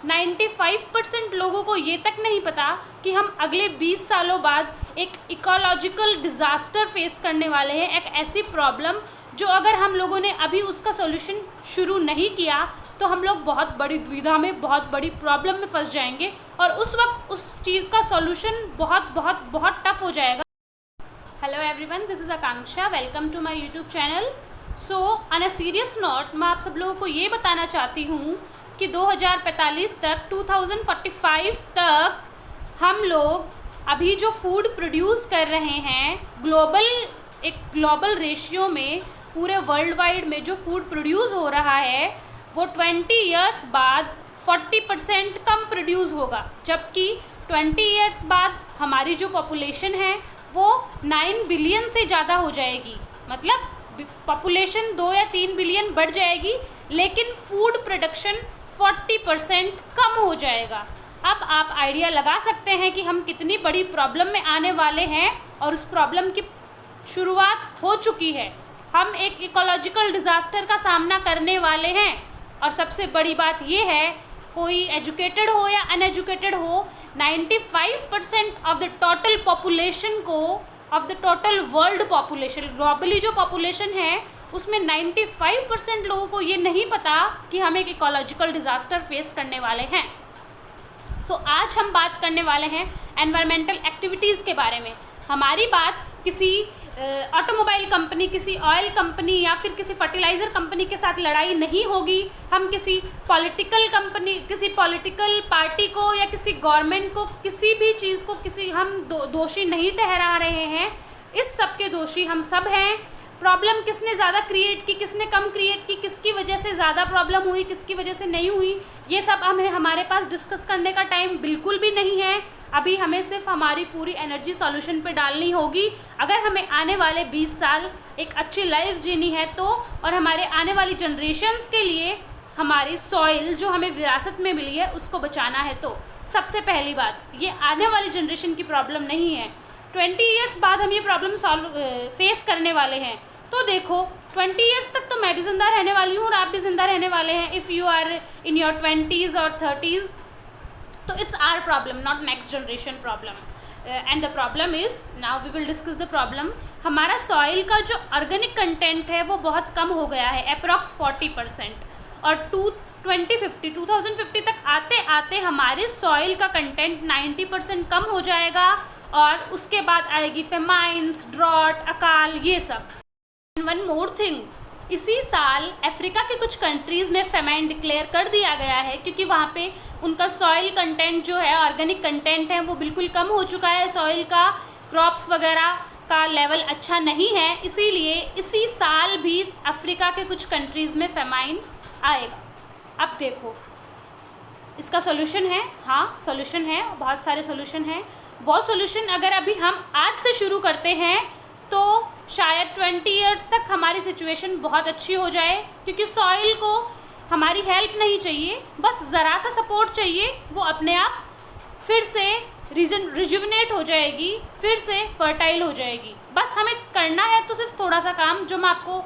95% लोगों को ये तक नहीं पता कि हम अगले 20 सालों बाद एक इकोलॉजिकल डिज़ास्टर फेस करने वाले हैं, एक ऐसी प्रॉब्लम जो अगर हम लोगों ने अभी उसका सॉल्यूशन शुरू नहीं किया तो हम लोग बहुत बड़ी दुविधा में, बहुत बड़ी प्रॉब्लम में फंस जाएंगे और उस वक्त उस चीज़ का सॉल्यूशन बहुत बहुत बहुत टफ हो जाएगा। Hello everyone, this is Akanksha, welcome to my YouTube channel. So on a serious note, मैं आप सब लोगों को ये बताना चाहती हूँ कि 2045 तक, 2045 तक हम लोग अभी जो फूड प्रोड्यूस कर रहे हैं एक ग्लोबल रेशियो में, पूरे वर्ल्ड वाइड में जो फूड प्रोड्यूस हो रहा है वो 20 ईयर्स बाद 40% कम प्रोड्यूस होगा, जबकि 20 ईयर्स बाद हमारी जो पॉपुलेशन है वो 9 बिलियन से ज़्यादा हो जाएगी। मतलब पॉपुलेशन 2 या 3 बिलियन बढ़ जाएगी, लेकिन फूड प्रोडक्शन 40% कम हो जाएगा। अब आप आइडिया लगा सकते हैं कि हम कितनी बड़ी प्रॉब्लम में आने वाले हैं, और उस प्रॉब्लम की शुरुआत हो चुकी है। हम एक इकोलॉजिकल डिज़ास्टर का सामना करने वाले हैं, और सबसे बड़ी बात यह है, कोई एजुकेटेड हो या अनएजुकेटेड हो, 95% ऑफ द टोटल पॉपुलेशन को, of the total world population, globally जो पॉपुलेशन है उसमें 95% लोगों को ये नहीं पता कि हम एक इकोलॉजिकल डिज़ास्टर फेस करने वाले हैं। सो आज हम बात करने वाले हैं एनवायरमेंटल एक्टिविटीज़ के बारे में। हमारी बात किसी ऑटोमोबाइल कंपनी, किसी ऑयल कंपनी या फिर किसी फर्टिलाइज़र कंपनी के साथ लड़ाई नहीं होगी। हम किसी पॉलिटिकल कंपनी, किसी पॉलिटिकल पार्टी को या किसी गवर्नमेंट को, किसी भी चीज़ को हम दोषी नहीं ठहरा रहे हैं। इस सब के दोषी हम सब हैं। प्रॉब्लम किसने ज़्यादा क्रिएट की, किसने कम क्रिएट की, किसकी वजह से ज़्यादा प्रॉब्लम हुई, किसकी वजह से नहीं हुई, ये सब हमारे पास डिस्कस करने का टाइम बिल्कुल भी नहीं है। अभी हमें सिर्फ हमारी पूरी एनर्जी सॉल्यूशन पे डालनी होगी। अगर हमें आने वाले 20 साल एक अच्छी लाइफ जीनी है तो, और हमारे आने वाली जनरेशन्स के लिए हमारी सॉइल जो हमें विरासत में मिली है उसको बचाना है, तो सबसे पहली बात, ये आने वाली जनरेशन की प्रॉब्लम नहीं है। 20 ईयर्स बाद हम ये प्रॉब्लम फेस करने वाले हैं। तो देखो, 20 ईयर्स तक तो मैं भी ज़िंदा रहने वाली हूँ और आप भी ज़िंदा रहने वाले हैं। If you are in your 20s और 30s, तो it's our problem, not next generation problem. And the problem is, now we will discuss the problem. हमारा सॉइल का जो ऑर्गेनिक कंटेंट है वो बहुत कम हो गया है, अप्रॉक्स 40%, और 2050 तक आते आते हमारे सॉइल का कंटेंट 90% कम हो जाएगा, और उसके बाद आएगी फेमाइन्स, ड्रॉट, अकाल, ये सब। वन मोर थिंग, इसी साल अफ्रीका के कुछ कंट्रीज़ में फेमाइन डिक्लेयर कर दिया गया है, क्योंकि वहाँ पे उनका सॉइल कंटेंट जो है, ऑर्गेनिक कंटेंट है, वो बिल्कुल कम हो चुका है। सॉइल का, क्रॉप्स वगैरह का लेवल अच्छा नहीं है, इसीलिए इसी साल भी अफ्रीका के कुछ कंट्रीज़ में फेमाइन आएगा। अब देखो, इसका सोल्यूशन है, हाँ सोल्यूशन है, बहुत सारे सोल्यूशन हैं। वो सोल्यूशन अगर अभी हम आज से शुरू करते हैं तो शायद 20 ईयर्स तक हमारी सिचुएशन बहुत अच्छी हो जाए, क्योंकि सॉइल को हमारी हेल्प नहीं चाहिए, बस ज़रा सा सपोर्ट चाहिए, वो अपने आप फिर से रिजुविनेट हो जाएगी, फिर से फर्टाइल हो जाएगी। बस हमें करना है तो सिर्फ थोड़ा सा काम, जो मैं आपको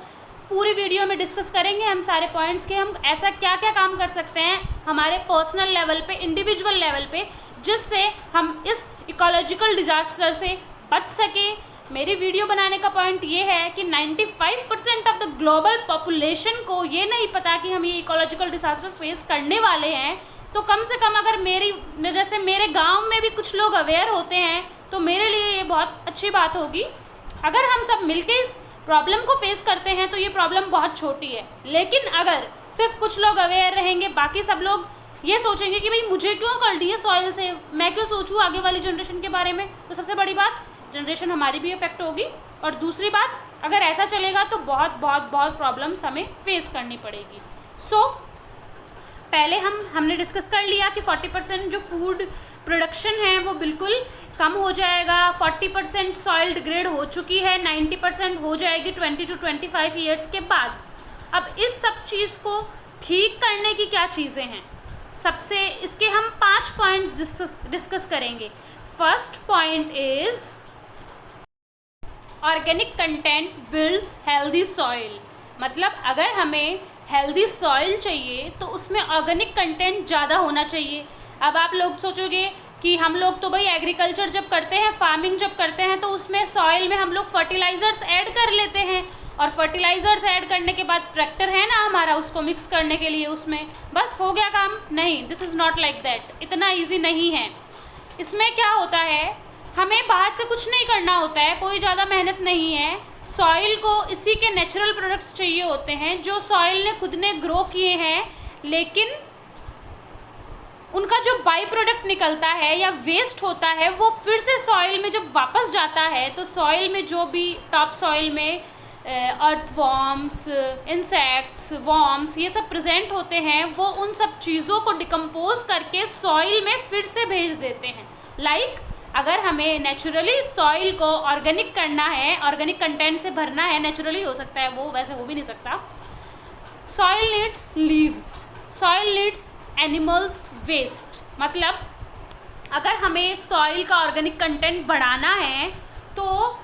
पूरी वीडियो में डिस्कस करेंगे हम सारे पॉइंट्स के, हम ऐसा क्या क्या काम कर सकते हैं हमारे पर्सनल लेवल पे, इंडिविजुअल लेवल पे, जिससे हम इस इकोलॉजिकल डिज़ास्टर से बच सकें। मेरी वीडियो बनाने का पॉइंट ये है कि 95% ऑफ द ग्लोबल पॉपुलेशन को ये नहीं पता कि हम ये इकोलॉजिकल डिज़ास्टर फेस करने वाले हैं। तो कम से कम अगर जैसे मेरे गांव में भी कुछ लोग अवेयर होते हैं तो मेरे लिए ये बहुत अच्छी बात होगी। अगर हम सब मिलके इस प्रॉब्लम को फेस करते हैं तो ये प्रॉब्लम बहुत छोटी है, लेकिन अगर सिर्फ कुछ लोग अवेयर रहेंगे, बाकी सब लोग ये सोचेंगे कि भाई मुझे क्यों कर दी है सॉइल से, मैं क्यों सोचूं आगे वाली जनरेशन के बारे में, तो सबसे बड़ी बात, जनरेशन हमारी भी इफेक्ट होगी। और दूसरी बात, अगर ऐसा चलेगा तो बहुत बहुत बहुत प्रॉब्लम्स हमें फेस करनी पड़ेगी। पहले हमने डिस्कस कर लिया कि 40% जो फूड प्रोडक्शन है वो बिल्कुल कम हो जाएगा, 40% सॉइल डिग्रेड हो चुकी है, 90% हो जाएगी 20 to 25 ईयर्स के बाद। अब इस सब चीज़ को ठीक करने की क्या चीज़ें हैं, सबसे इसके हम 5 पॉइंट्स डिस्कस करेंगे। First point is organic content builds healthy soil. मतलब अगर हमें हेल्दी सॉइल चाहिए तो उसमें ऑर्गेनिक कंटेंट ज़्यादा होना चाहिए। अब आप लोग सोचोगे कि हम लोग तो भाई एग्रीकल्चर जब करते हैं, फार्मिंग जब करते हैं, तो उसमें सॉइल में हम लोग फर्टिलाइज़र्स ऐड कर लेते हैं, और फर्टिलाइज़र्स ऐड करने के बाद ट्रैक्टर है ना हमारा उसको मिक्स करने के लिए, उसमें बस हो गया काम। नहीं, this is not like that, इतना ईजी नहीं है। इसमें क्या होता है, हमें बाहर से कुछ नहीं करना होता है, कोई ज़्यादा मेहनत नहीं है। सॉइल को इसी के नेचुरल प्रोडक्ट्स चाहिए होते हैं जो सॉइल ने खुद ने ग्रो किए हैं, लेकिन उनका जो बाई प्रोडक्ट निकलता है या वेस्ट होता है वो फिर से सॉइल में जब वापस जाता है, तो सॉइल में जो भी टॉप सॉइल में अर्थवॉर्म्स, इंसेक्ट्स, वॉर्म्स ये सब प्रेजेंट होते हैं, वो उन सब चीज़ों को डिकम्पोज करके सॉइल में फिर से भेज देते हैं। लाइक अगर हमें नेचुरली सॉइल को ऑर्गेनिक करना है, ऑर्गेनिक कंटेंट से भरना है, नेचुरली हो सकता है वो, वैसे हो भी नहीं सकता। Soil needs leaves, soil needs animals waste. मतलब अगर हमें सॉइल का ऑर्गेनिक कंटेंट बढ़ाना है तो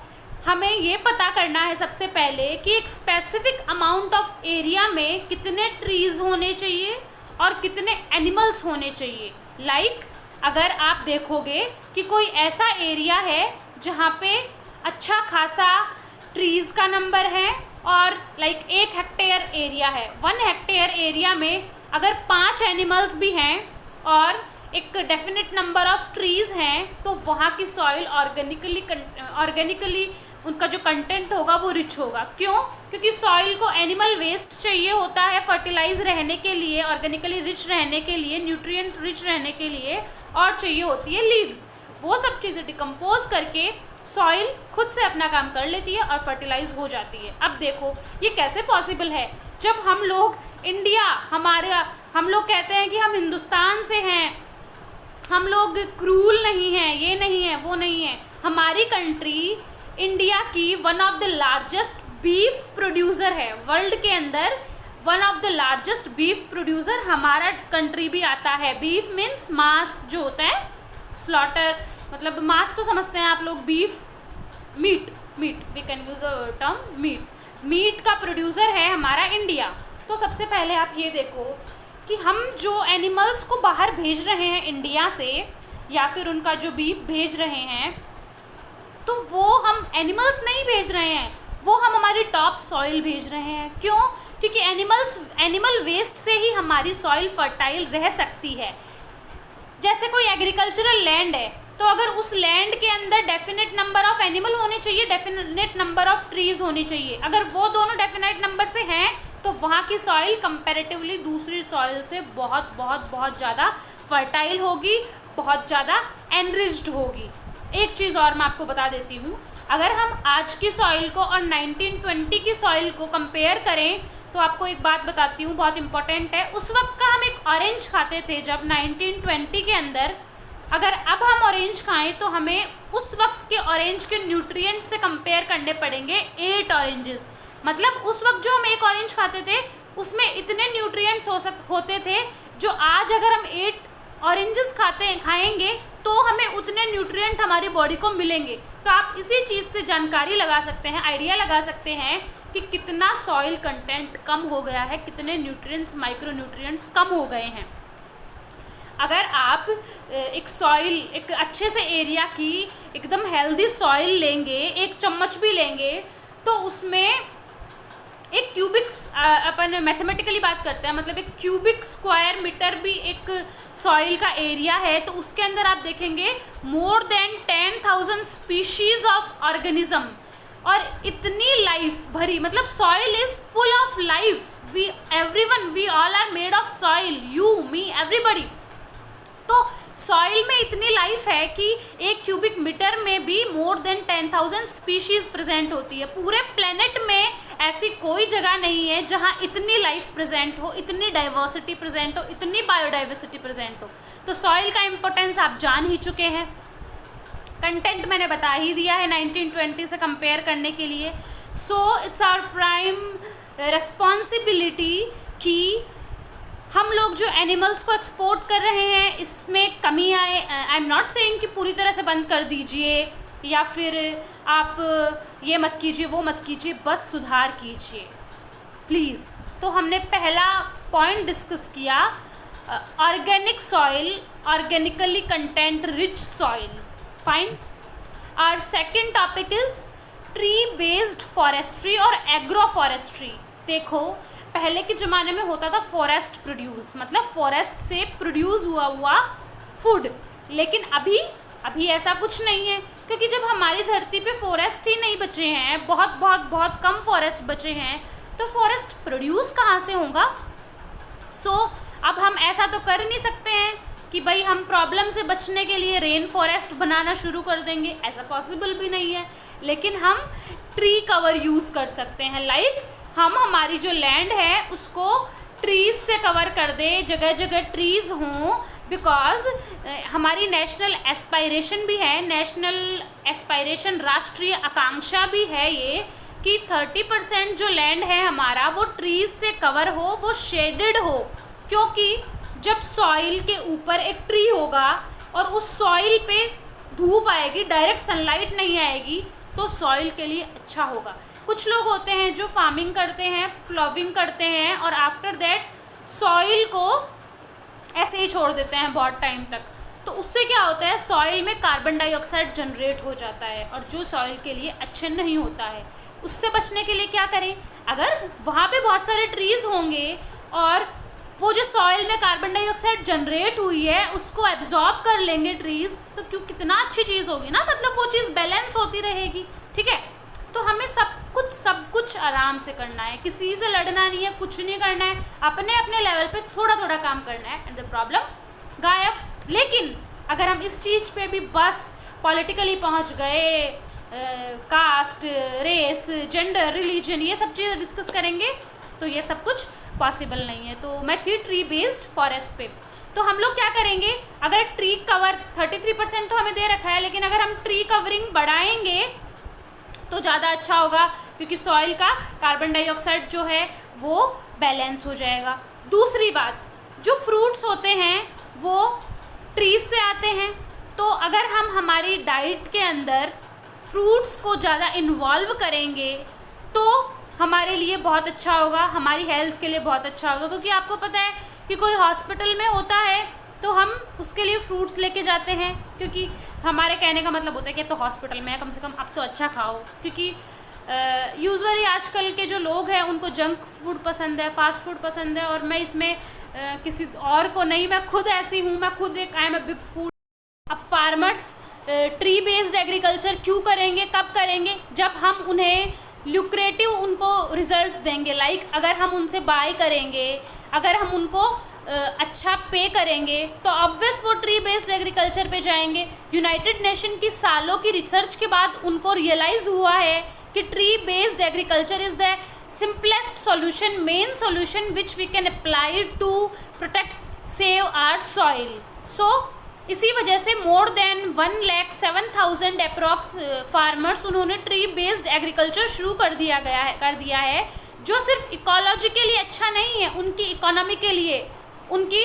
हमें ये पता करना है सबसे पहले कि एक स्पेसिफिक अमाउंट ऑफ एरिया में कितने ट्रीज़ होने चाहिए और कितने एनिमल्स होने चाहिए। लाइक अगर आप देखोगे कि कोई ऐसा एरिया है जहाँ पे अच्छा खासा ट्रीज़ का नंबर है, और लाइक 1 हेक्टेयर एरिया है, 1 हेक्टेयर एरिया में अगर 5 एनिमल्स भी हैं और एक डेफिनेट नंबर ऑफ ट्रीज़ हैं, तो वहाँ की सॉइल ऑर्गेनिकली उनका जो कंटेंट होगा वो रिच होगा। क्यों? क्योंकि सॉइल को एनिमल वेस्ट चाहिए होता है फर्टिलाइज रहने के लिए, ऑर्गेनिकली रिच रहने के लिए, न्यूट्रिएंट रिच रहने के लिए, और चाहिए होती है लीव्स। वो सब चीज़ें डिकम्पोज करके सॉइल खुद से अपना काम कर लेती है और फर्टिलाइज हो जाती है। अब देखो ये कैसे पॉसिबल है, जब हम लोग इंडिया, हम लोग कहते हैं कि हम हिंदुस्तान से हैं, हम लोग क्रूल नहीं हैं, ये नहीं है, वो नहीं है। हमारी कंट्री इंडिया की one of the largest beef producer है वर्ल्ड के अंदर, one of the largest beef producer हमारा कंट्री भी आता है। बीफ मीन्स मांस जो होता है, स्लॉटर मतलब मांस तो समझते हैं आप लोग, beef meat we can use the term meat का प्रोड्यूसर है हमारा इंडिया। तो सबसे पहले आप ये देखो कि हम जो एनिमल्स को बाहर भेज रहे हैं इंडिया से, या फिर उनका जो बीफ भेज रहे हैं, तो वो हम एनिमल्स नहीं भेज रहे हैं, वो हम हमारी टॉप सॉइल भेज रहे हैं। क्यों? क्योंकि एनिमल वेस्ट से ही हमारी सॉइल फर्टाइल रह सकती है। जैसे कोई एग्रीकल्चरल लैंड है, तो अगर उस लैंड के अंदर डेफिनेट नंबर ऑफ एनिमल होने चाहिए, डेफिनेट नंबर ऑफ ट्रीज़ होनी चाहिए। अगर वो दोनों डेफिनेट नंबर से हैं तो वहाँ की सॉइल कंपैरेटिवली दूसरी सॉइल से बहुत बहुत बहुत ज़्यादा फर्टाइल होगी, बहुत ज़्यादा एनरिच्ड होगी। एक चीज़ और मैं आपको बता देती हूँ, अगर हम आज की सॉइल को और 1920 की सॉइल को कंपेयर करें, तो आपको एक बात बताती हूँ, बहुत इंपॉर्टेंट है। उस वक्त का हम एक ऑरेंज खाते थे जब 1920 के अंदर, अगर अब हम ऑरेंज खाएं तो हमें उस वक्त के ऑरेंज के न्यूट्रिएंट से कंपेयर करने पड़ेंगे 8 ऑरेंजेस। मतलब उस वक्त जो हम एक ऑरेंज खाते थे उसमें इतने न्यूट्रिएंट्स होते थे, जो आज अगर हम 8 ऑरेंजेस खाएंगे तो हमें उतने न्यूट्रिएंट हमारी बॉडी को मिलेंगे। तो आप इसी चीज़ से जानकारी लगा सकते हैं, आइडिया लगा सकते हैं कि कितना सॉइल कंटेंट कम हो गया है, कितने न्यूट्रिएंट्स, माइक्रो न्यूट्रिएंट्स कम हो गए हैं। अगर आप एक अच्छे से एरिया की एकदम हेल्दी सॉइल लेंगे, 1 चम्मच भी लेंगे, तो उसमें एक क्यूबिक, अपन मैथमेटिकली बात करते हैं, मतलब एक क्यूबिक स्क्वायर मीटर भी एक सॉइल का एरिया है, तो उसके अंदर आप देखेंगे more than 10,000 species of organism, और इतनी लाइफ भरी, मतलब soil is full of life. We all are made of soil, you, me, everybody. तो सॉइल में इतनी लाइफ है कि एक क्यूबिक मीटर में भी मोर देन 10,000 स्पीशीज प्रेजेंट होती है। पूरे प्लेनेट में ऐसी कोई जगह नहीं है जहाँ इतनी लाइफ प्रेजेंट हो, इतनी डाइवर्सिटी प्रेजेंट हो, इतनी बायोडाइवर्सिटी प्रेजेंट हो। तो सॉइल का इम्पोर्टेंस आप जान ही चुके हैं, कंटेंट मैंने बता ही दिया है 1920 से कंपेयर करने के लिए। So it's our prime responsibility कि हम लोग जो एनिमल्स को एक्सपोर्ट कर रहे हैं इसमें कमी आए। आई एम नॉट सेइंग कि पूरी तरह से बंद कर दीजिए या फिर आप ये मत कीजिए, वो मत कीजिए, बस सुधार कीजिए प्लीज़। तो हमने पहला पॉइंट डिस्कस किया organic soil, organically content rich soil, fine. Our second topic is tree based forestry और एग्रो फॉरेस्ट्री। देखो पहले के ज़माने में होता था फॉरेस्ट प्रोड्यूस, मतलब फॉरेस्ट से प्रोड्यूस हुआ फूड, लेकिन अभी ऐसा कुछ नहीं है, क्योंकि जब हमारी धरती पे फॉरेस्ट ही नहीं बचे हैं, बहुत कम फॉरेस्ट बचे हैं, तो फॉरेस्ट प्रोड्यूस कहाँ से होगा। सो अब हम ऐसा तो कर नहीं सकते हैं कि भाई हम प्रॉब्लम से बचने के लिए रेन फॉरेस्ट बनाना शुरू कर देंगे, ऐसा पॉसिबल भी नहीं है। लेकिन हम ट्री कवर यूज़ कर सकते हैं, लाइक हम हमारी जो लैंड है उसको ट्रीज़ से कवर कर दें, जगह जगह ट्रीज़ हों, बिकॉज हमारी नेशनल एस्पायरेशन भी है, नेशनल एस्पायरेशन राष्ट्रीय आकांक्षा भी है ये कि 30% जो लैंड है हमारा वो ट्रीज़ से कवर हो, वो शेडेड हो, क्योंकि जब सॉइल के ऊपर एक ट्री होगा और उस सॉइल पे धूप आएगी, डायरेक्ट सनलाइट नहीं आएगी, तो सॉइल के लिए अच्छा होगा। कुछ लोग होते हैं जो फार्मिंग करते हैं, प्लॉविंग करते हैं और आफ्टर दैट सॉइल को ऐसे ही छोड़ देते हैं बहुत टाइम तक, तो उससे क्या होता है, सॉइल में कार्बन डाइऑक्साइड जनरेट हो जाता है और जो सॉइल के लिए अच्छे नहीं होता है। उससे बचने के लिए क्या करें, अगर वहाँ पे बहुत सारे ट्रीज़ होंगे और वो जो सॉइल में कार्बन डाइऑक्साइड जनरेट हुई है उसको एब्जॉर्ब कर लेंगे ट्रीज़, तो क्यों कितना अच्छी चीज़ होगी ना, मतलब वो चीज़ बैलेंस होती रहेगी, ठीक है। तो हमें सब कुछ आराम से करना है, किसी से लड़ना नहीं है, कुछ नहीं करना है, अपने अपने लेवल पे थोड़ा थोड़ा काम करना है एंड द प्रॉब्लम गायब। लेकिन अगर हम इस चीज़ पे भी बस पॉलिटिकली पहुंच गए, कास्ट, रेस, जेंडर, रिलीजन, ये सब चीज़ें डिस्कस करेंगे तो ये सब कुछ पॉसिबल नहीं है। तो मैं थी ट्री बेस्ड फॉरेस्ट पे, तो हम लोग क्या करेंगे, अगर ट्री कवर 33% तो हमें दे रखा है, लेकिन अगर हम ट्री कवरिंग बढ़ाएंगे तो ज़्यादा अच्छा होगा, क्योंकि सॉइल का कार्बन डाइऑक्साइड जो है वो बैलेंस हो जाएगा। दूसरी बात, जो फ्रूट्स होते हैं वो ट्रीज से आते हैं, तो अगर हम हमारी डाइट के अंदर फ्रूट्स को ज़्यादा इन्वॉल्व करेंगे तो हमारे लिए बहुत अच्छा होगा, हमारी हेल्थ के लिए बहुत अच्छा होगा। क्योंकि आपको पता है कि कोई हॉस्पिटल में होता है तो हम उसके लिए फ्रूट्स लेके जाते हैं, क्योंकि हमारे कहने का मतलब होता है कि तो हॉस्पिटल में है, कम से कम अब तो अच्छा खाओ। क्योंकि यूजुअली आजकल के जो लोग हैं उनको जंक फूड पसंद है, फास्ट फूड पसंद है, और मैं इसमें किसी और को नहीं, मैं खुद ऐसी हूँ, मैं खुद एक I am a big food. अब फार्मर्स ट्री बेस्ड एग्रीकल्चर क्यों करेंगे, कब करेंगे, जब हम उन्हें ल्यूक्रेटिव उनको रिजल्ट्स देंगे, लाइक अगर हम उनसे बाय करेंगे, अगर हम उनको अच्छा पे करेंगे तो ऑब्वियस वो ट्री बेस्ड एग्रीकल्चर पे जाएंगे। यूनाइटेड नेशन की सालों की रिसर्च के बाद उनको रियलाइज़ हुआ है कि tree based agriculture is the simplest solution, main solution which we can apply to protect save our soil. So इसी वजह से मोर देन 1,07,000 अप्रॉक्स फार्मर्स उन्होंने ट्री बेस्ड एग्रीकल्चर शुरू कर दिया है, जो सिर्फ इकोलॉजी के लिए अच्छा नहीं है, उनकी इकोनॉमी के लिए, उनकी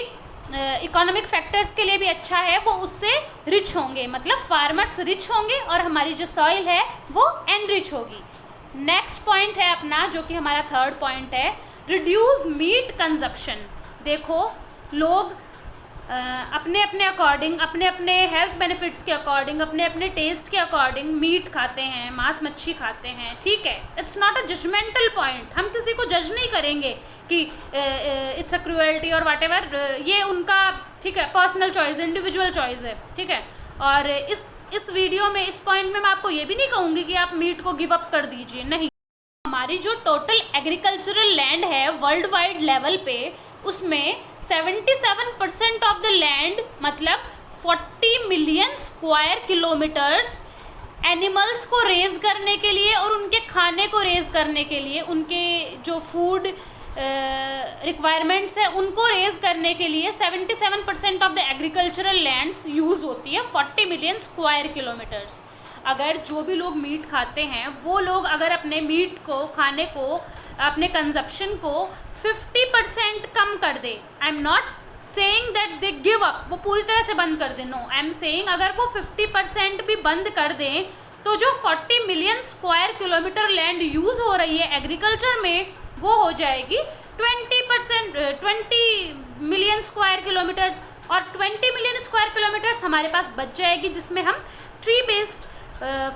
इकोनॉमिक फैक्टर्स के लिए भी अच्छा है। वो उससे रिच होंगे, मतलब फार्मर्स रिच होंगे और हमारी जो सॉइल है वो एनरिच होगी। नेक्स्ट पॉइंट है अपना, जो कि हमारा थर्ड पॉइंट है, रिड्यूस मीट कंजप्शन। देखो लोग अपने अपने अकॉर्डिंग, अपने अपने हेल्थ बेनिफिट्स के अकॉर्डिंग, अपने अपने टेस्ट के अकॉर्डिंग मीट खाते हैं, मांस मच्छी खाते हैं, ठीक है। It's not a judgmental point, हम किसी को जज नहीं करेंगे कि इट्स अ क्रूएल्टी और वट एवर, ये उनका ठीक है पर्सनल चॉइस, इंडिविजुअल चॉइस है, ठीक है। और इस वीडियो में, इस पॉइंट में मैं आपको ये भी नहीं कहूँगी कि आप मीट को गिव अप कर दीजिए, नहीं। हमारी जो टोटल एग्रीकल्चरल लैंड है वर्ल्ड वाइड लेवल पे, उसमें 77% ऑफ द लैंड, मतलब 40 मिलियन स्क्वायर किलोमीटर्स एनिमल्स को रेज करने के लिए और उनके खाने को रेज करने के लिए, उनके जो फूड रिक्वायरमेंट्स है उनको रेज करने के लिए 77% of the agricultural lands use होती है, 40 मिलियन स्क्वायर किलोमीटर्स। अगर जो भी लोग मीट खाते हैं वो लोग अगर अपने मीट को खाने को, अपने कंजप्शन को 50% कम कर दे, I am not saying that they give up, वो पूरी तरह से बंद कर दें, नो, आई एम सेइंग अगर वो 50% भी बंद कर दें तो जो 40 million square kilometre land use हो रही है एग्रीकल्चर में, वो हो जाएगी 20 मिलियन स्क्वायर किलोमीटर्स, और 20 मिलियन स्क्वायर किलोमीटर्स हमारे पास बच जाएगी, जिसमें हम ट्री बेस्ड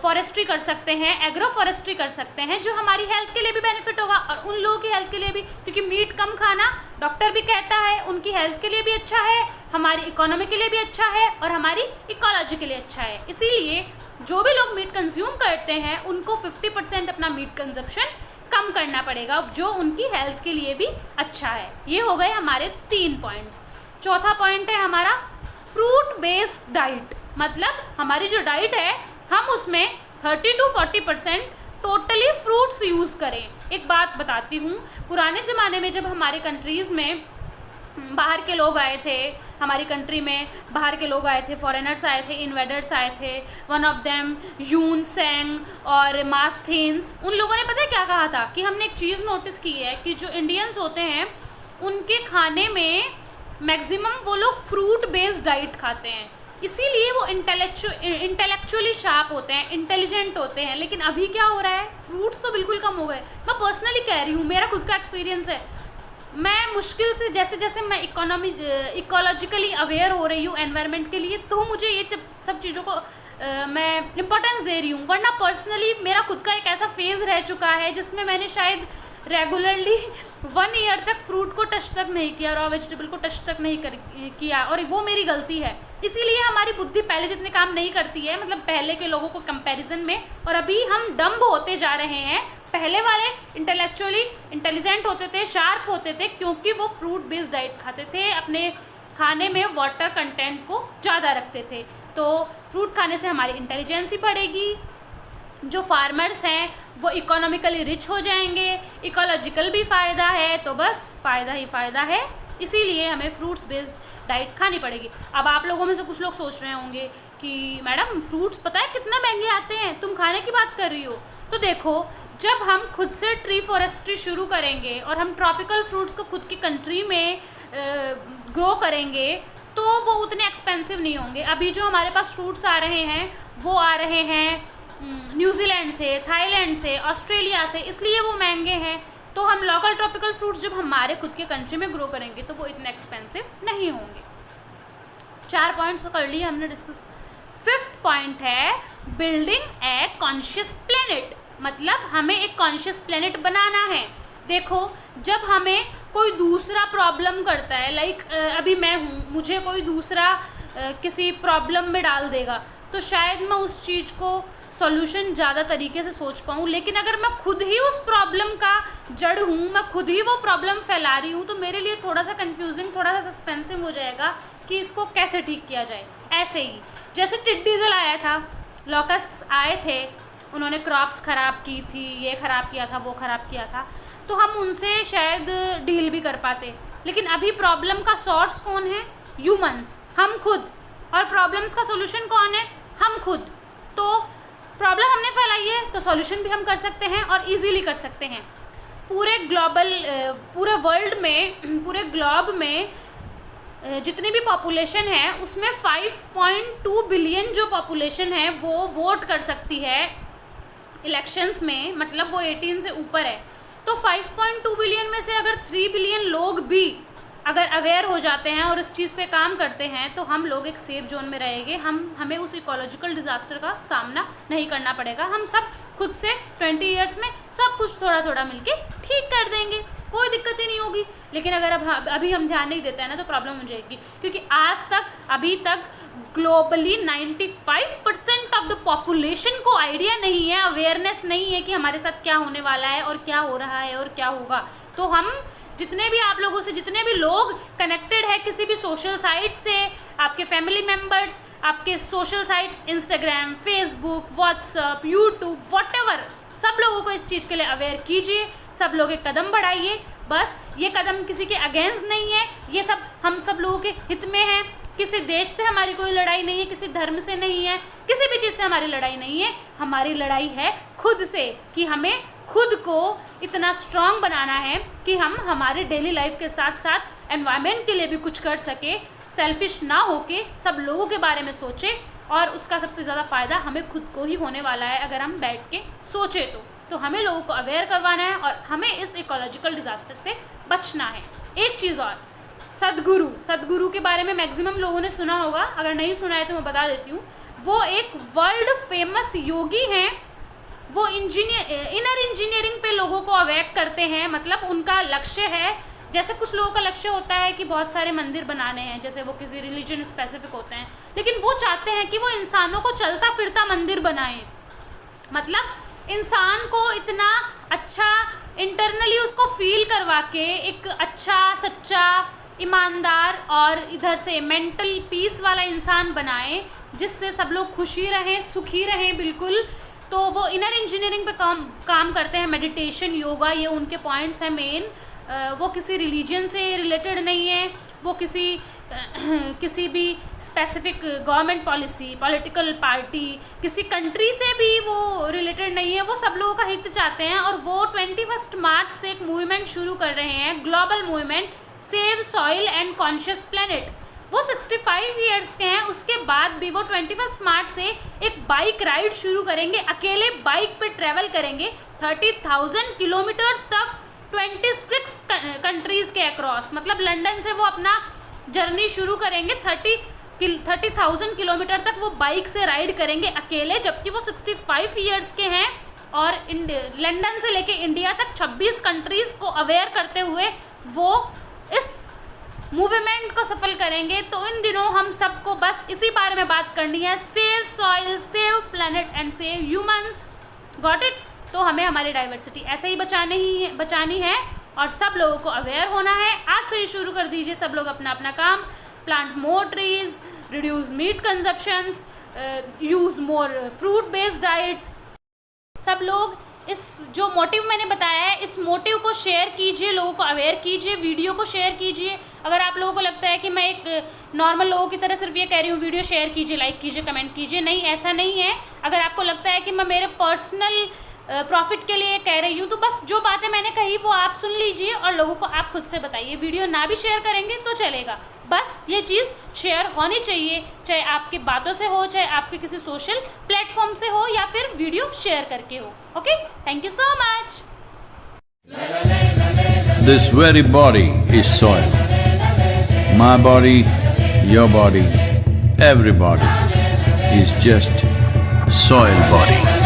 फॉरेस्ट्री कर सकते हैं, एग्रो फॉरेस्ट्री कर सकते हैं, जो हमारी हेल्थ के लिए भी बेनिफिट होगा और उन लोगों की हेल्थ के लिए भी, क्योंकि मीट कम खाना डॉक्टर भी कहता है उनकी हेल्थ के लिए भी अच्छा है, हमारी इकोनॉमी के लिए भी अच्छा है और हमारी इकोलॉजी के लिए अच्छा है। इसीलिए जो भी लोग मीट कंज्यूम करते हैं उनको 50% अपना मीट कंजप्शन कम करना पड़ेगा, जो उनकी हेल्थ के लिए भी अच्छा है। ये हो गए हमारे 3 पॉइंट्स। चौथा पॉइंट है हमारा फ्रूट बेस्ड डाइट, मतलब हमारी जो डाइट है हम उसमें 30 to 40% टोटली फ्रूट्स यूज़ करें। एक बात बताती हूँ, पुराने ज़माने में जब हमारे कंट्रीज़ में बाहर के लोग आए थे, हमारी कंट्री में बाहर के लोग आए थे, फॉरेनर्स आए थे, इन्वेडर्स आए थे, वन ऑफ देम यून सेंग और मास्थेन्स, उन लोगों ने पता है क्या कहा था कि हमने एक चीज़ नोटिस की है कि जो इंडियंस होते हैं उनके खाने में मैक्सिमम वो लोग फ्रूट बेस्ड डाइट खाते हैं, इसीलिए वो इंटेलेक्चुअली शार्प होते हैं, इंटेलिजेंट होते हैं। लेकिन अभी क्या हो रहा है, फ्रूट्स तो बिल्कुल कम हो गए। मैं पर्सनली कह रही हूँ, मेरा खुद का एक्सपीरियंस है, मैं मुश्किल से जैसे जैसे मैं इकोलॉजिकली अवेयर हो रही हूँ एनवायरनमेंट के लिए, तो मुझे ये सब चीज़ों को मैं इम्पोर्टेंस दे रही हूँ। वरना पर्सनली मेरा खुद का एक ऐसा फेज़ रह चुका है जिसमें मैंने शायद रेगुलरली 1 ईयर तक फ्रूट को टच तक नहीं किया, रॉ वेजिटेबल को टच तक नहीं किया, और वो मेरी गलती है। इसीलिए हमारी बुद्धि पहले जितने काम नहीं करती है, मतलब पहले के लोगों को कंपैरिजन में, और अभी हम डम्ब होते जा रहे हैं। पहले वाले इंटेलेक्चुअली इंटेलिजेंट होते थे, शार्प होते थे, क्योंकि वो फ्रूट बेस्ड डाइट खाते थे, अपने खाने में वाटर कंटेंट को ज़्यादा रखते थे। तो फ्रूट खाने से हमारी इंटेलिजेंसी बढ़ेगी, जो फार्मर्स हैं वो इकोनॉमिकली रिच हो जाएंगे, इकोलॉजिकल भी फ़ायदा है, तो बस फ़ायदा ही फ़ायदा है। इसीलिए हमें फ्रूट्स बेस्ड डाइट खानी पड़ेगी। अब आप लोगों में से कुछ लोग सोच रहे होंगे कि मैडम फ्रूट्स पता है कितने महंगे आते हैं, तुम खाने की बात कर रही हो। तो देखो, जब हम खुद से ट्री फॉरेस्ट्री शुरू करेंगे और हम ट्रॉपिकल फ्रूट्स को खुद की कंट्री में ग्रो करेंगे, तो वो उतने एक्सपेंसिव नहीं होंगे। अभी जो हमारे पास फ्रूट्स आ रहे हैं वो आ रहे हैं न्यूजीलैंड से, थाईलैंड से, ऑस्ट्रेलिया से, इसलिए वो महंगे हैं। तो हम लोकल ट्रॉपिकल फ्रूट्स जब हमारे खुद के कंट्री में ग्रो करेंगे तो वो इतने एक्सपेंसिव नहीं होंगे। 4 पॉइंट्स तो कर लिए हमने डिस्कस। 5th पॉइंट है बिल्डिंग ए कॉन्शियस प्लेनेट, मतलब हमें एक कॉन्शियस प्लेनेट बनाना है। देखो, जब हमें कोई दूसरा प्रॉब्लम करता है, लाइक अभी मैं हूँ, मुझे कोई दूसरा किसी प्रॉब्लम में डाल देगा, तो शायद मैं उस चीज़ को सॉल्यूशन ज़्यादा तरीके से सोच पाऊँ। लेकिन अगर मैं खुद ही उस प्रॉब्लम का जड़ हूँ, मैं खुद ही वो प्रॉब्लम फैला रही हूँ, तो मेरे लिए थोड़ा सा कंफ्यूजिंग, थोड़ा सा सस्पेंसिव हो जाएगा कि इसको कैसे ठीक किया जाए। ऐसे ही जैसे टिड्डी दल आया था, लॉकस्ट्स आए थे, उन्होंने क्रॉप्स ख़राब की थी, ये ख़राब किया था, वो ख़राब किया था, तो हम उनसे शायद डील भी कर पाते। लेकिन अभी प्रॉब्लम का सोर्स कौन है? ह्यूमंस, हम खुद। और प्रॉब्लम्स का सोल्यूशन कौन है? हम खुद। तो प्रॉब्लम हमने फैलाई है तो सॉल्यूशन भी हम कर सकते हैं और इजीली कर सकते हैं। पूरे वर्ल्ड में, पूरे ग्लोब में जितनी भी पॉपुलेशन है उसमें 5.2 बिलियन जो पॉपुलेशन है वो वोट कर सकती है इलेक्शंस में, मतलब वो 18 से ऊपर है। तो 5.2 बिलियन में से अगर 3 बिलियन लोग भी अगर अवेयर हो जाते हैं और इस चीज़ पे काम करते हैं, तो हम लोग एक सेफ जोन में रहेंगे। हमें उस इकोलॉजिकल डिज़ास्टर का सामना नहीं करना पड़ेगा। हम सब खुद से 20 ईयर्स में सब कुछ थोड़ा थोड़ा मिलके ठीक कर देंगे, कोई दिक्कत ही नहीं होगी। लेकिन अगर अभी हम ध्यान नहीं देते हैं ना, तो प्रॉब्लम हो जाएगी। क्योंकि अभी तक ग्लोबली 95% ऑफ द पॉपुलेशन को आइडिया नहीं है, अवेयरनेस नहीं है कि हमारे साथ क्या होने वाला है और क्या हो रहा है और क्या होगा। तो हम जितने भी आप लोगों से, जितने भी लोग कनेक्टेड है किसी भी सोशल साइट से, आपके फैमिली मेम्बर्स, आपके social sites, Instagram, Facebook, WhatsApp, YouTube, whatever, सब लोगों को इस चीज़ के लिए अवेयर कीजिए। सब लोग एक कदम बढ़ाइए। बस ये कदम किसी के अगेंस्ट नहीं है, ये सब हम सब लोगों के हित में है। किसी देश से हमारी कोई लड़ाई नहीं है, किसी धर्म से नहीं है, किसी भी चीज़ से हमारी लड़ाई नहीं है। हमारी लड़ाई है खुद से, कि हमें खुद को इतना स्ट्रांग बनाना है कि हम हमारे डेली लाइफ के साथ साथ एनवायरनमेंट के लिए भी कुछ कर सके, सेल्फिश ना होके सब लोगों के बारे में सोचें। और उसका सबसे ज़्यादा फ़ायदा हमें खुद को ही होने वाला है अगर हम बैठ के सोचें तो हमें लोगों को अवेयर करवाना है और हमें इस इकोलॉजिकल डिज़ास्टर से बचना है। एक चीज़ और, सद्गुरु के बारे में मैक्सिमम लोगों ने सुना होगा, अगर नहीं सुना है तो मैं बता देती हूँ। वो एक वर्ल्ड फेमस योगी हैं। वो इनर इंजीनियरिंग पे लोगों को अवेक करते हैं। मतलब उनका लक्ष्य है, जैसे कुछ लोगों का लक्ष्य होता है कि बहुत सारे मंदिर बनाने हैं, जैसे वो किसी रिलीजन स्पेसिफिक होते हैं, लेकिन वो चाहते हैं कि वो इंसानों को चलता फिरता मंदिर बनाए। मतलब इंसान को इतना अच्छा इंटरनली उसको फील करवा के एक अच्छा, सच्चा, ईमानदार और इधर से मेंटल पीस वाला इंसान बनाए, जिससे सब लोग खुशी रहें, सुखी रहें बिल्कुल। तो वो इनर इंजीनियरिंग पे काम करते हैं। मेडिटेशन, योगा, ये उनके पॉइंट्स हैं मेन। वो किसी रिलीजन से रिलेटेड नहीं है, वो किसी भी specific government policy, political party, किसी कंट्री से भी वो रिलेटेड नहीं है। वो सब लोगों का हित चाहते हैं। और वो 21 मार्च से एक मूवमेंट शुरू कर रहे हैं, global movement save soil and conscious planet. वो 65 ईयर्स के हैं, उसके बाद भी वो 21 मार्च से एक बाइक राइड शुरू करेंगे। अकेले बाइक पे ट्रैवल करेंगे 30,000 किलोमीटर्स तक, 26 कंट्रीज़ के अक्रॉस। मतलब लंदन से वो अपना जर्नी शुरू करेंगे, 30,000 किलोमीटर तक वो बाइक से राइड करेंगे अकेले, जबकि वो 65 ईयर्स के हैं। और लंदन से लेके इंडिया तक 26 कंट्रीज़ को अवेयर करते हुए वो इस मूवमेंट को सफल करेंगे। तो इन दिनों हम सबको बस इसी बारे में बात करनी है, save soil, save planet and save humans. Got it? तो हमें हमारी डाइवर्सिटी ऐसे ही बचानी है और सब लोगों को अवेयर होना है। आज से ही शुरू कर दीजिए सब लोग अपना अपना काम। Plant more trees, reduce meat consumptions, use more fruit based diets. सब लोग इस जो मोटिव मैंने बताया है, इस मोटिव को शेयर कीजिए, लोगों को अवेयर कीजिए, वीडियो को शेयर कीजिए। अगर आप लोगों को लगता है कि मैं एक नॉर्मल लोगों की तरह सिर्फ ये कह रही हूँ वीडियो शेयर कीजिए, लाइक कीजिए, कमेंट कीजिए, नहीं, ऐसा नहीं है। अगर आपको लगता है कि मैं मेरे पर्सनल प्रॉफिट के लिए कह रही हूँ, तो बस जो बातें मैंने कही वो आप सुन लीजिए और लोगों को आप खुद से बताइए। वीडियो ना भी शेयर करेंगे तो चलेगा, बस ये चीज़ शेयर होनी चाहिए, चाहे आपकी बातों से हो, चाहे आपके किसी सोशल प्लेटफॉर्म से हो, या फिर वीडियो शेयर करके हो। Okay, thank you so much. This very body is soil. My body, your body, everybody is just soil body.